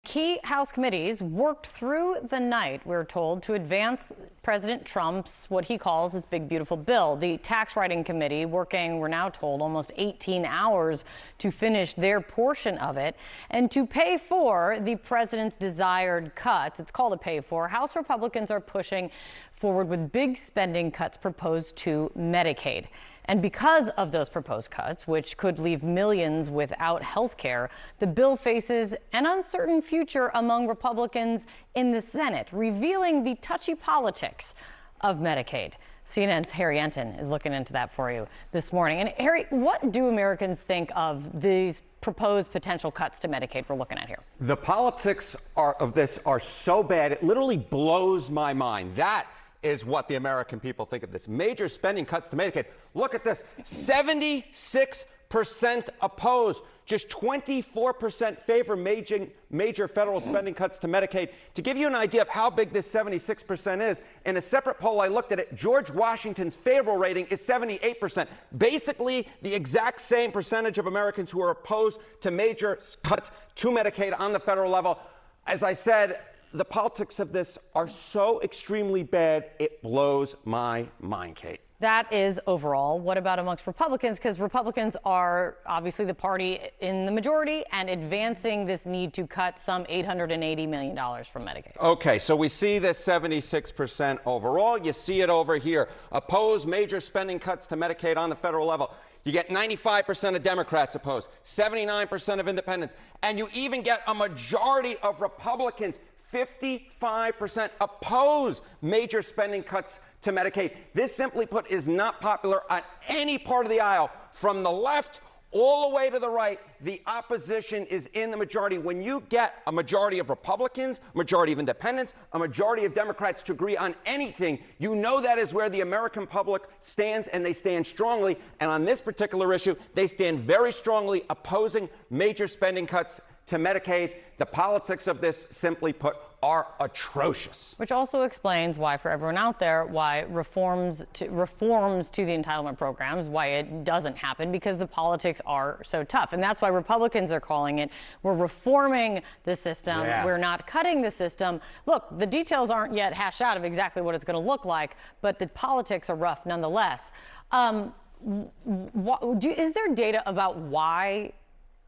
Key House committees worked through the night, we're told, to advance President Trump's, what he calls his big, beautiful bill. The tax writing committee working, we're now told, almost 18 hours to finish their portion of it and to pay for the president's desired cuts. It's called a pay for. House Republicans are pushing forward with big spending cuts proposed to Medicaid. And because of those proposed cuts, which could leave millions without health care, the bill faces an uncertain future among Republicans in the Senate, revealing the touchy politics of Medicaid. CNN's Harry Enten is looking into that for you this morning. And Harry, what do Americans think of these proposed potential cuts to Medicaid we're looking at here? The politics of this are so bad, it literally blows my mind. That is what the American people think of this. Major spending cuts to Medicaid. Look at this, 76% oppose, just 24% favor major federal spending cuts to Medicaid. To give you an idea of how big this 76% is, in a separate poll I looked at it, George Washington's favorable rating is 78%. Basically, the exact same percentage of Americans who are opposed to major cuts to Medicaid on the federal level. As I said, the politics of this are so extremely bad, it blows my mind, Kate. That is overall. What about amongst Republicans? Because Republicans are obviously the party in the majority and advancing this need to cut some $880 million from Medicaid. Okay, so we see this 76% overall. You see it over here. Oppose major spending cuts to Medicaid on the federal level. You get 95% of Democrats opposed, 79% of independents, and you even get a majority of Republicans. 55% oppose major spending cuts to Medicaid. This, simply put, is not popular on any part of the aisle. From the left all the way to the right, the opposition is in the majority. When you get a majority of Republicans, majority of independents, a majority of Democrats to agree on anything, you know that is where the American public stands, and they stand strongly. And on this particular issue, they stand very strongly opposing major spending cuts to Medicaid. The politics of this, simply put, are atrocious. Which also explains why, for everyone out there, why reforms to the entitlement programs, why it doesn't happen, because the politics are so tough. And that's why Republicans are calling it, we're reforming the system, we're not cutting the system. Look, the details aren't yet hashed out of exactly what it's going to look like, but the politics are rough nonetheless. Is there data about why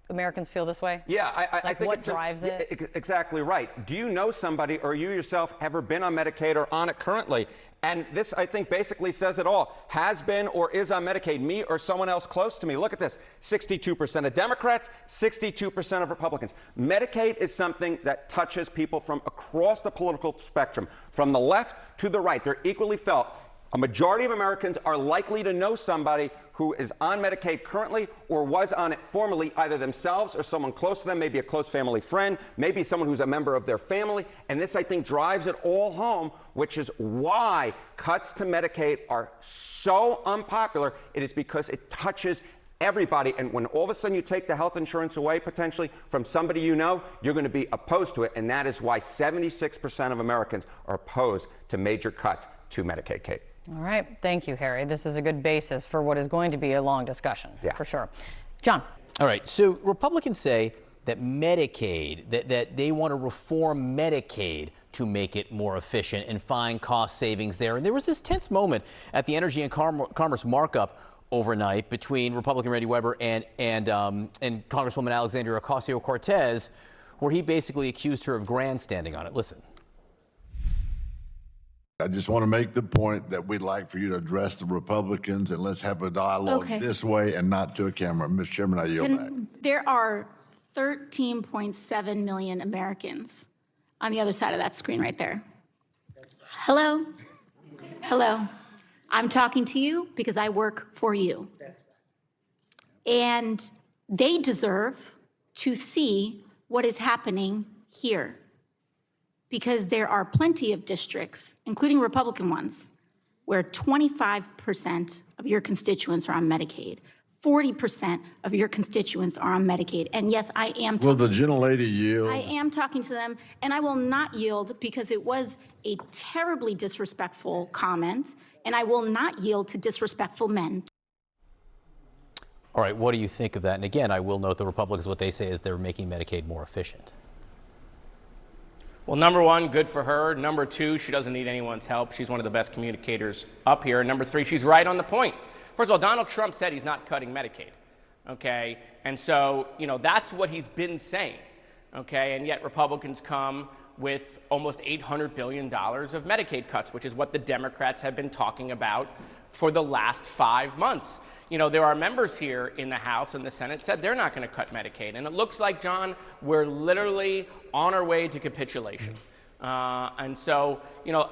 Americans feel this way? Yeah, I think what drives it? Exactly right. Do you know somebody, or you yourself, ever been on Medicaid or on it currently? And this, I think, basically says it all. Has been or is on Medicaid, me or someone else close to me. Look at this, 62% of Democrats, 62% of Republicans. Medicaid is something that touches people from across the political spectrum, from the left to the right. They're equally felt. A majority of Americans are likely to know somebody who is on Medicaid currently or was on it formerly, either themselves or someone close to them, maybe a close family friend, maybe someone who's a member of their family. And this, I think, drives it all home, which is why cuts to Medicaid are so unpopular. It is because it touches everybody. And when all of a sudden you take the health insurance away, potentially, from somebody you know, you're going to be opposed to it. And that is why 76% of Americans are opposed to major cuts to Medicaid, Kate. All right. Thank you, Harry. This is a good basis for what is going to be a long discussion, for sure. John. All right. So Republicans say that Medicaid, that they want to reform Medicaid to make it more efficient and find cost savings there. And there was this tense moment at the Energy and Commerce markup overnight between Republican Randy Weber and Congresswoman Alexandria Ocasio-Cortez, where he basically accused her of grandstanding on it. Listen. I just want to make the point that we'd like for you to address the Republicans, and let's have a dialogue this way and not to a camera. Mr. Chairman, I yield back. There are 13.7 million Americans on the other side of that screen right there. Hello? Hello. I'm talking to you because I work for you. And they deserve to see what is happening here. Because there are plenty of districts, including Republican ones, where 25% of your constituents are on Medicaid, 40% of your constituents are on Medicaid. And yes, I am talking. Will the gentlelady yield? I am talking to them, and I will not yield because it was a terribly disrespectful comment, and I will not yield to disrespectful men. All right, what do you think of that? And again, I will note the Republicans, what they say is they're making Medicaid more efficient. Well, number one, good for her. Number two, she doesn't need anyone's help. She's one of the best communicators up here. And number three, she's right on the point. First of all, Donald Trump said he's not cutting Medicaid, okay? And so, that's what he's been saying, okay? And yet Republicans come with almost $800 billion of Medicaid cuts, which is what the Democrats have been talking about for the last 5 months. There are members here in the House and the Senate said they're not going to cut Medicaid. And it looks like, John, we're literally on our way to capitulation. And so,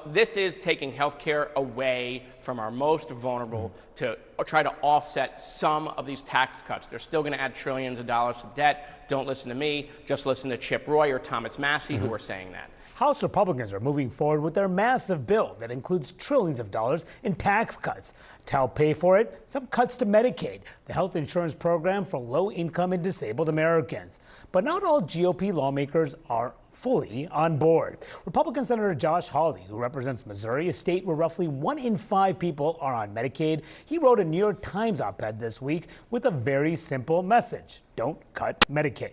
this is taking health care away from our most vulnerable to try to offset some of these tax cuts. They're still going to add trillions of dollars to debt. Don't listen to me. Just listen to Chip Roy or Thomas Massie, who are saying that. House Republicans are moving forward with their massive bill that includes trillions of dollars in tax cuts. To help pay for it, some cuts to Medicaid, the health insurance program for low-income and disabled Americans. But not all GOP lawmakers are fully on board. Republican Senator Josh Hawley, who represents Missouri, a state where roughly 1 in 5 people are on Medicaid, he wrote a New York Times op-ed this week with a very simple message: don't cut Medicaid.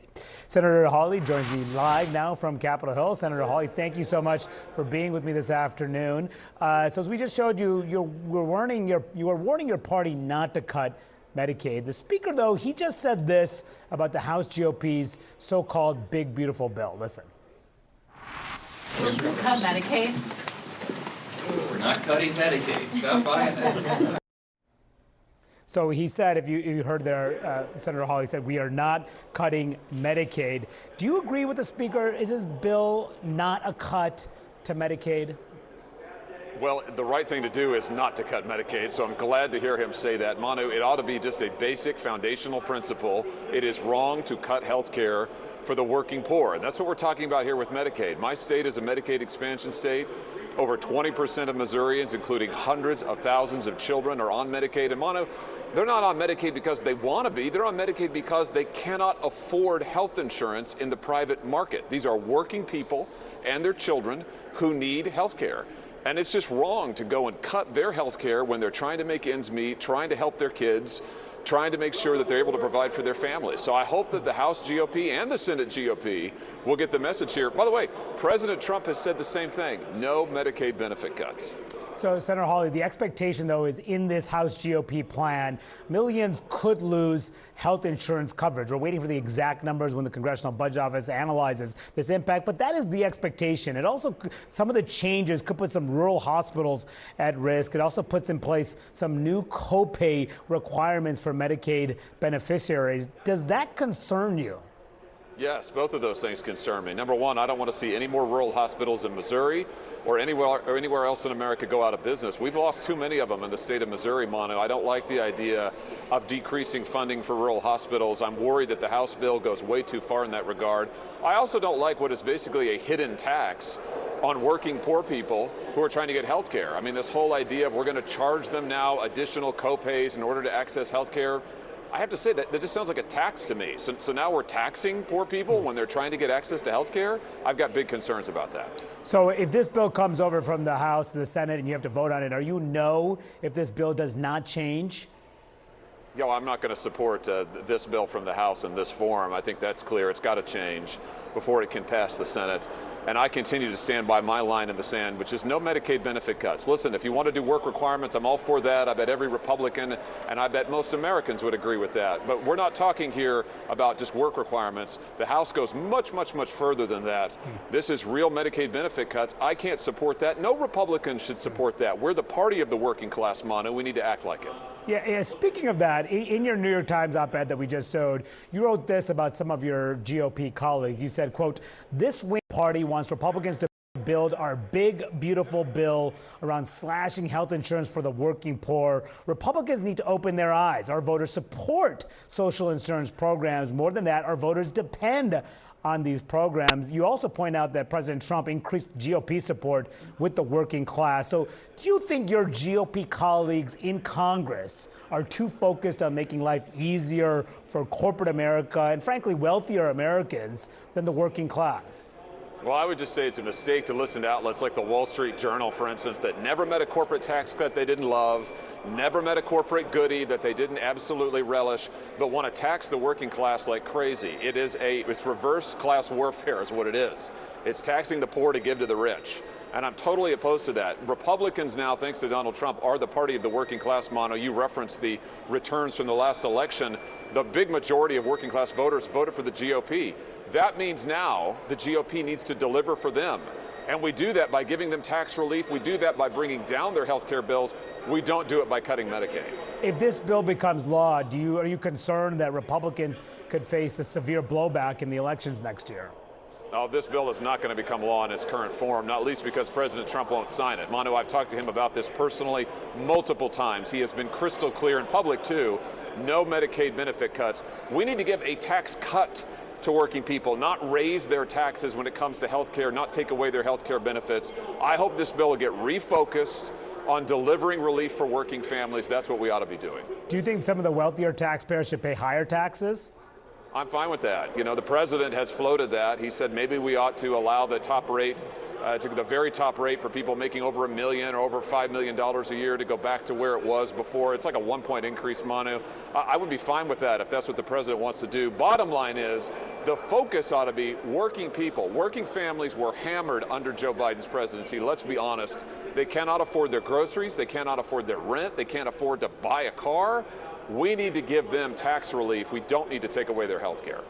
Senator Hawley joins me live now from Capitol Hill. Senator Hawley, thank you so much for being with me this afternoon. So as we just showed you, you were warning your party not to cut Medicaid. The speaker, though, he just said this about the House GOP's so-called big, beautiful bill. Listen. Cut Medicaid? We're not cutting Medicaid. Stop buying that. So he said, if you heard there, Senator Hawley said, we are not cutting Medicaid. Do you agree with the speaker? Is this bill not a cut to Medicaid? Well, the right thing to do is not to cut Medicaid, so I'm glad to hear him say that. Manu, it ought to be just a basic foundational principle. It is wrong to cut health care for the working poor, and that's what we're talking about here with Medicaid. My state is a Medicaid expansion state. Over 20% of Missourians, including hundreds of thousands of children, are on Medicaid. And Manu, they're not on Medicaid because they want to be. They're on Medicaid because they cannot afford health insurance in the private market. These are working people and their children who need health care. And it's just wrong to go and cut their health care when they're trying to make ends meet, trying to help their kids, trying to make sure that they're able to provide for their families. So I hope that the House GOP and the Senate GOP will get the message here. By the way, President Trump has said the same thing: no Medicaid benefit cuts. So, Senator Hawley, the expectation, though, is in this House GOP plan, millions could lose health insurance coverage. We're waiting for the exact numbers when the Congressional Budget Office analyzes this impact, but that is the expectation. It also, some of the changes could put some rural hospitals at risk. It also puts in place some new copay requirements for Medicaid beneficiaries. Does that concern you? Yes, both of those things concern me. Number one, I don't want to see any more rural hospitals in Missouri or anywhere else in America go out of business. We've lost too many of them in the state of Missouri, Manu. I don't like the idea of decreasing funding for rural hospitals. I'm worried that the House bill goes way too far in that regard. I also don't like what is basically a hidden tax on working poor people who are trying to get health care. I mean, this whole idea of we're going to charge them now additional copays in order to access health care. I have to say that just sounds like a tax to me. So now we're taxing poor people when they're trying to get access to health care? I've got big concerns about that. So if this bill comes over from the House to the Senate and you have to vote on it, are you no if this bill does not change? Yo, I'm not going to support this bill from the House in this form. I think that's clear. It's got to change before it can pass the Senate. And I continue to stand by my line in the sand, which is no Medicaid benefit cuts. Listen, if you want to do work requirements, I'm all for that. I bet every Republican and I bet most Americans would agree with that. But we're not talking here about just work requirements. The House goes much, much, much further than that. This is real Medicaid benefit cuts. I can't support that. No Republican should support that. We're the party of the working class, Manu. We need to act like it. Yeah, speaking of that, in your New York Times op-ed that we just showed, you wrote this about some of your GOP colleagues. You said, quote, "This wing party wants Republicans to build our big, beautiful bill around slashing health insurance for the working poor. Republicans need to open their eyes. Our voters support social insurance programs. More than that, our voters depend on these programs." You also point out that President Trump increased GOP support with the working class. So do you think your GOP colleagues in Congress are too focused on making life easier for corporate America and, frankly, wealthier Americans than the working class? Well, I would just say it's a mistake to listen to outlets like the Wall Street Journal, for instance, that never met a corporate tax cut they didn't love, never met a corporate goodie that they didn't absolutely relish, but want to tax the working class like crazy. It's reverse class warfare is what it is. It's taxing the poor to give to the rich. And I'm totally opposed to that. Republicans now, thanks to Donald Trump, are the party of the working class, Mono. You referenced the returns from the last election. The big majority of working class voters voted for the GOP. That means now the GOP needs to deliver for them. And we do that by giving them tax relief. We do that by bringing down their health care bills. We don't do it by cutting Medicaid. If this bill becomes law, are you concerned that Republicans could face a severe blowback in the elections next year? No, this bill is not going to become law in its current form, not least because President Trump won't sign it. Mono, I've talked to him about this personally multiple times. He has been crystal clear in public, too. No Medicaid benefit cuts. We need to give a tax cut to working people, not raise their taxes when it comes to health care, not take away their health care benefits. I hope this bill will get refocused on delivering relief for working families. That's what we ought to be doing. Do you think some of the wealthier taxpayers should pay higher taxes? I'm fine with that. You know, the president has floated that. He said maybe we ought to allow the top rate, to the very top rate for people making over $1 million or over $5 million a year to go back to where it was before. It's like a 1-point increase, Manu. I would be fine with that if that's what the president wants to do. Bottom line is the focus ought to be working people. Working families were hammered under Joe Biden's presidency. Let's be honest. They cannot afford their groceries. They cannot afford their rent. They can't afford to buy a car. We need to give them tax relief. We don't need to take away their health care.